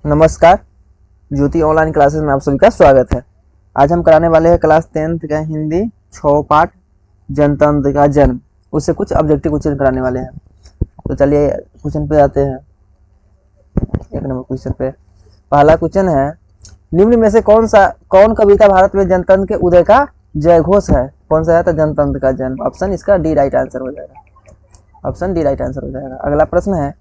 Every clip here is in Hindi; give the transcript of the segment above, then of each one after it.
नमस्कार, ज्योति ऑनलाइन क्लासेस में आप सभी का स्वागत है। आज हम कराने वाले हैं क्लास 10th का हिंदी 6 पाठ जनतंत्र का जन्म, उससे कुछ ऑब्जेक्टिव क्वेश्चन कराने वाले हैं। तो चलिए क्वेश्चन पे आते हैं। 1 नंबर क्वेश्चन पे पहला क्वेश्चन है, निम्न में से कौन कविता भारत में जनतंत्र के उदय का जयघोष है? कौन सा है? तो जनतंत्र का जन्म। ऑप्शन इसका डी राइट आंसर हो जाएगा। ऑप्शन डी राइट आंसर हो जाएगा। अगला प्रश्न है,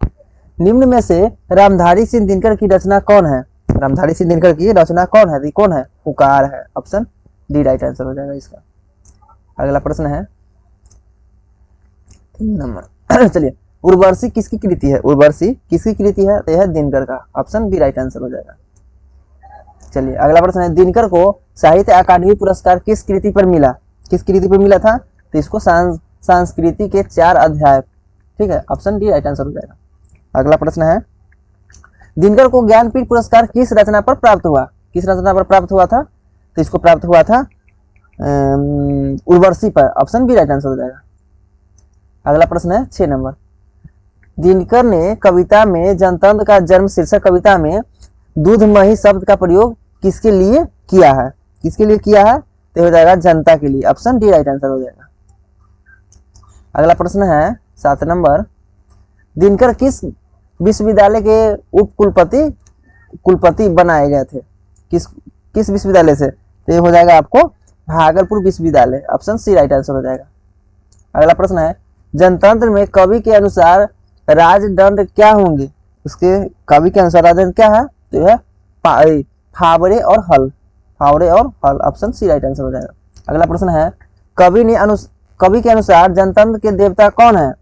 निम्न में से रामधारी सिंह दिनकर की रचना कौन है? रामधारी सिंह दिनकर की रचना कौन है? कौन है? पुकार है। ऑप्शन डी राइट आंसर हो जाएगा इसका। अगला प्रश्न है 3 नंबर चलिए, उर्वशी किसकी कृति है? उर्वशी किसकी कृति है? तो यह दिनकर का। ऑप्शन बी राइट आंसर हो जाएगा। चलिए अगला प्रश्न है, दिनकर को साहित्य अकादमी पुरस्कार किस कृति पर मिला? किस कृति पर मिला था? तो इसको संस्कृति के 4 अध्याय। ठीक है, ऑप्शन डी राइट आंसर हो जाएगा। अगला प्रश्न है, दिनकर को ज्ञानपीठ पुरस्कार किस रचना पर प्राप्त हुआ? किस रचना पर प्राप्त हुआ था? तो इसको प्राप्त हुआ था उर्वशी पर। ऑप्शन बी राइट आंसर हो जाएगा। अगला प्रश्न है 6 नंबर, दिनकर ने कविता में जनतंत्र का जन्म शीर्षक कविता में दूधमही शब्द का प्रयोग किसके लिए किया है? किसके लिए किया है? तो हो जाएगा जनता के लिए। ऑप्शन डी राइट आंसर हो जाएगा। अगला प्रश्न है 7 नंबर, दिनकर किस विश्वविद्यालय के उप कुलपति बनाए गए थे? किस विश्वविद्यालय से? तो ये हो जाएगा आपको भागलपुर विश्वविद्यालय। ऑप्शन सी राइट आंसर हो जाएगा। अगला प्रश्न है, जनतंत्र में कवि के अनुसार राजदंड क्या होंगे? उसके कवि के अनुसार राजदंड क्या है? तो यह फावड़े और हल। फावड़े और हल। ऑप्शन सी राइट आंसर हो जाएगा। अगला प्रश्न है, कवि के अनुसार जनतंत्र के देवता कौन है?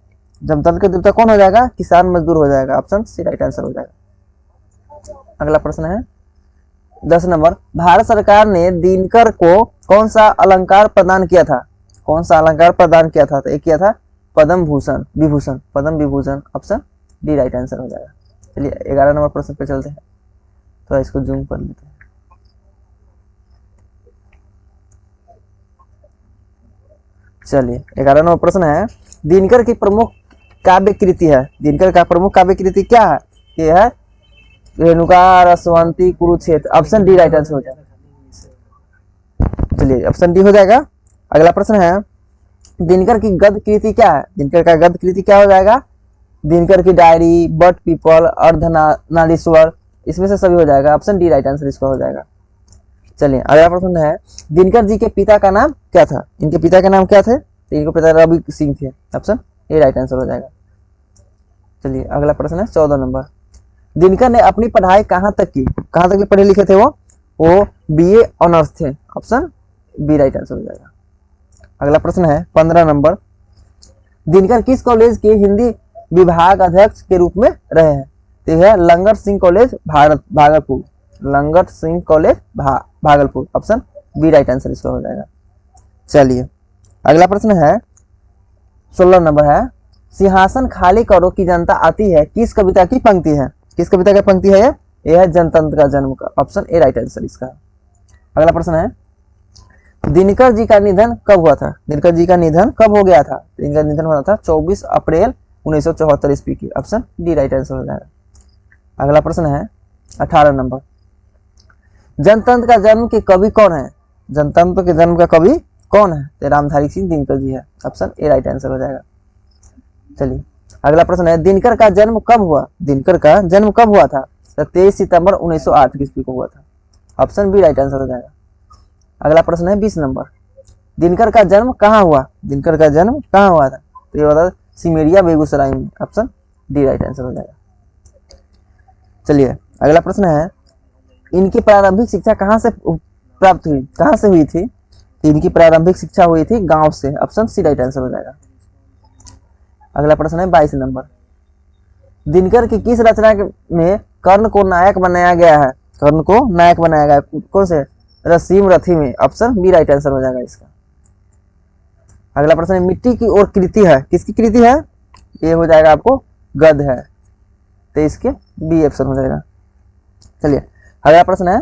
जनतंत्र के देवता कौन हो जाएगा? किसान मजदूर हो जाएगा। ऑप्शन सी राइट आंसर हो जाएगा। अगला प्रश्न है 10 नंबर, भारत सरकार ने दिनकर को कौन सा अलंकार प्रदान किया था? कौन सा अलंकार प्रदान किया था? तो एक किया था Padma Vibhushan. Option D right answer हो जाएगा। चलिए 11 नंबर प्रश्न पे चलते हैं, तो इसको जूम कर लेते हैं। चलिए 11 नंबर प्रश्न है, दिनकर की प्रमुख काव्य कृति है। दिनकर का प्रमुख काव्य कृति क्या है? ये है Renuka, Rasavanti, Kurukshetra. Option D right answer हो जाएगा। चलिए ऑप्शन डी हो जाएगा। अगला प्रश्न है, दिनकर की गद्य कृति क्या है? दिनकर का गद्य कृति क्या हो जाएगा? दिनकर की डायरी, बट पीपल, अर्धनारीश्वर, इसमें से सभी हो जाएगा। ऑप्शन डी राइट आंसर इसका हो जाएगा। चलिए अगला प्रश्न है, दिनकर जी के पिता का नाम क्या था? इनके पिता का नाम क्या थे? तो इनके पिता रवि सिंह थे। ऑप्शन ए राइट आंसर हो जाएगा। चलिए अगला प्रश्न है 14 नंबर, दिनकर ने अपनी पढ़ाई कहाँ तक की? कहाँ तक पढ़े लिखे थे वो बीए ऑनर्स थे। ऑप्शन बी राइट आंसर हो जाएगा। अगला प्रश्न है 15 नंबर, दिनकर किस कॉलेज के हिंदी विभाग अध्यक्ष के रूप में रहे हैं? तो यह Langar Singh college Bhagalpur. Langar Singh college Bhagalpur. Option B right answer इसका हो जाएगा। चलिए अगला प्रश्न है 16 नंबर है, सिंहासन खाली करो की जनता आती है किस कविता की पंक्ति है? किस कविता की पंक्ति है? यह है जनतंत्र का जन्म का। ऑप्शन ए राइट आंसर इसका। अगला प्रश्न है, दिनकर जी का निधन कब हुआ था? दिनकर जी का निधन कब हो गया था? इनका निधन हुआ था 24 अप्रैल 1974 ईस्वी की। ऑप्शन डी राइट आंसर हो जाएगा। अगला प्रश्न है 18 नंबर, जनतंत्र का जन्म के कवि कौन है? जनतंत्र के जन्म का कवि कौन है? तो रामधारी सिंह दिनकर जी है। ऑप्शन ए राइट आंसर हो जाएगा। चलिए अगला प्रश्न है, दिनकर का जन्म कब हुआ? दिनकर का जन्म कब हुआ था? तो 23 सितंबर 1908 ईस्वी को हुआ था। ऑप्शन बी राइट आंसर हो जाएगा। अगला प्रश्न है 20 नंबर, दिनकर का जन्म कहाँ हुआ? दिनकर का जन्म कहाँ हुआ था? तो ये होता सिमरिया बेगूसराय में। ऑप्शन डी राइट आंसर हो जाएगा। चलिए अगला प्रश्न है, इनकी प्रारंभिक शिक्षा कहाँ से प्राप्त हुई? कहाँ से हुई थी? इनकी प्रारंभिक शिक्षा हुई थी गांव से। ऑप्शन सी राइट आंसर हो जाएगा। अगला प्रश्न है 22 नंबर, दिनकर की किस रचना में कर्ण को नायक बनाया गया है? कर्ण को नायक बनाया गया है कौन से? रसीम रथी में। ऑप्शन बी राइट आंसर हो जाएगा इसका। अगला प्रश्न है, मिट्टी की ओर कृति है किसकी कृति है? ये हो जाएगा आपको गद्य है, तो इसके बी ऑप्शन हो जाएगा। चलिए अगला प्रश्न है,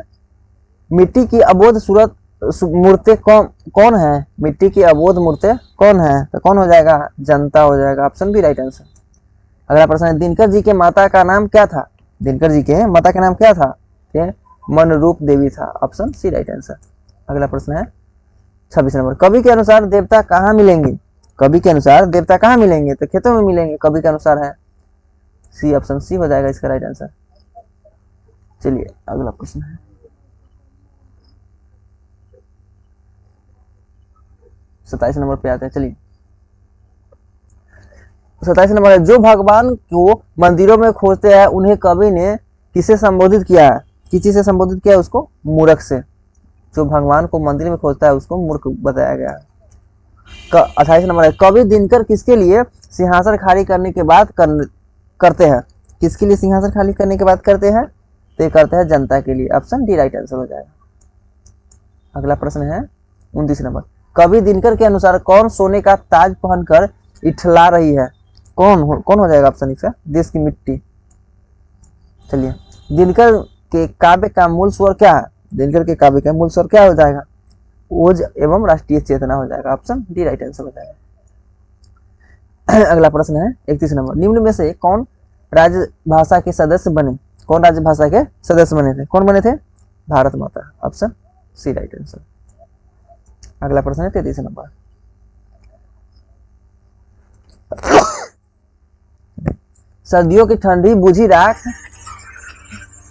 मिट्टी की अबोध सूरत मूर्ति कौन है? मिट्टी की अबोध मूर्ति कौन है? तो कौन हो जाएगा? जनता हो जाएगा। Option B right answer. अगला प्रश्न है, दिनकर जी के माता का नाम क्या था? दिनकर जी के माता का नाम क्या था? मनरूप देवी था। Option C right answer. अगला प्रश्न है 26 नंबर, कवि के अनुसार देवता कहाँ मिलेंगे? कवि के अनुसार देवता कहाँ मिलेंगे? तो खेतों में मिलेंगे, कवि के अनुसार है सी, ऑप्शन सी हो जाएगा इसका राइट आंसर। चलिए अगला प्रश्न है 27 नंबर पे आते हैं। चलिए 27 नंबर है, जो भगवान को मंदिरों में खोजते हैं उन्हें कवि ने किसे संबोधित किया है? किस चीज से संबोधित किया है उसको? मूर्ख से। जो भगवान को मंदिर में खोजता है उसको मूर्ख बताया गया है। 28 नंबर है, कवि दिनकर किसके लिए सिंहासन खाली करने के बाद करते हैं? किसके लिए सिंहासन खाली करने के बाद करते हैं? तो करते हैं जनता के लिए। ऑप्शन डी राइट आंसर हो जाएगा। अगला प्रश्न है 29 नंबर, कवि दिनकर के अनुसार कौन सोने का ताज पहनकर इठला रही है? कौन हो जाएगा ऑप्शन इसका? देश की मिट्टी। चलिए दिनकर के काव्य का मूल स्वर क्या है? दिनकर के काव्य का मूल स्वर क्या हो जाएगा? ओज एवं राष्ट्रीय चेतना हो जाएगा। ऑप्शन डी राइट आंसर हो जाएगा। अगला प्रश्न है 31 नंबर, निम्न में से कौन राजभाषा के सदस्य बने? कौन राजभाषा के सदस्य बने थे? कौन बने थे? Bharat Mata. Option C right answer. अगला प्रश्न है 33 नंबर, सर्दियों की ठंडी बुझी राख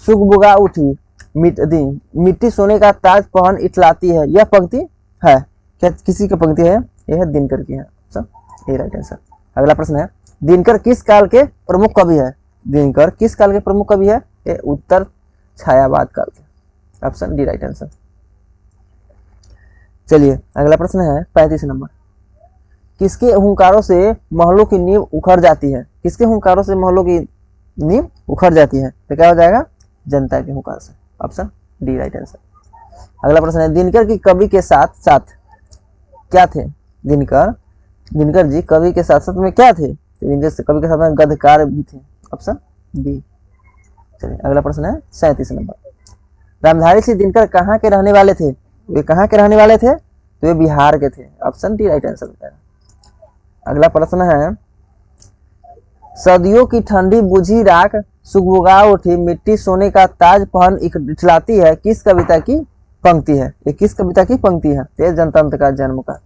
सुगबुगा उठी मिट्टी सोने का ताज पहन इठलाती है, यह पंक्ति है क्या? किसी की पंक्ति है? यह है दिनकर की है। सब ए राइट आंसर। अगला प्रश्न है, दिनकर किस काल के प्रमुख कवि है? दिनकर किस काल के प्रमुख कवि है? ये उत्तर छायावाद काल के। Option D right answer. चलिए अगला प्रश्न है 35 नंबर, किसके हुंकारों से महलों की नींव उखड़ जाती है? किसके हुंकारों से महलों की नींव उखड़ जाती है? तो क्या हो जाएगा? जनता के हुंकार से। Option D right answer. अगला प्रश्न है, दिनकर की कवि के साथ साथ क्या थे? दिनकर जी कवि के साथ साथ में क्या थे? दिनकर कवि के साथ में गद्यकार भी थे। Option B. चलिए अगला प्रश्न है 37 नंबर, रामधारी सिंह दिनकर कहाँ के रहने वाले थे? वे कहाँ के रहने वाले थे? तो वे बिहार के थे। ऑप्शन डी राइट आंसर होता है। अगला प्रश्न है, सर्दियों की ठंडी बुझी राख सुगबुगा उठी मिट्टी सोने का ताज पहन इठलाती है, किस कविता की पंक्ति है? ये किस कविता की पंक्ति है? ये जनतंत्र का जन्म का।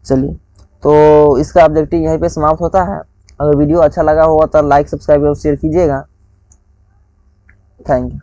चलिए तो इसका ऑब्जेक्टिव यहीं पे समाप्त होता है। अगर वीडियो अच्छा लगा होगा तो लाइक सब्सक्राइब और शेयर कीजिएगा। Thank you.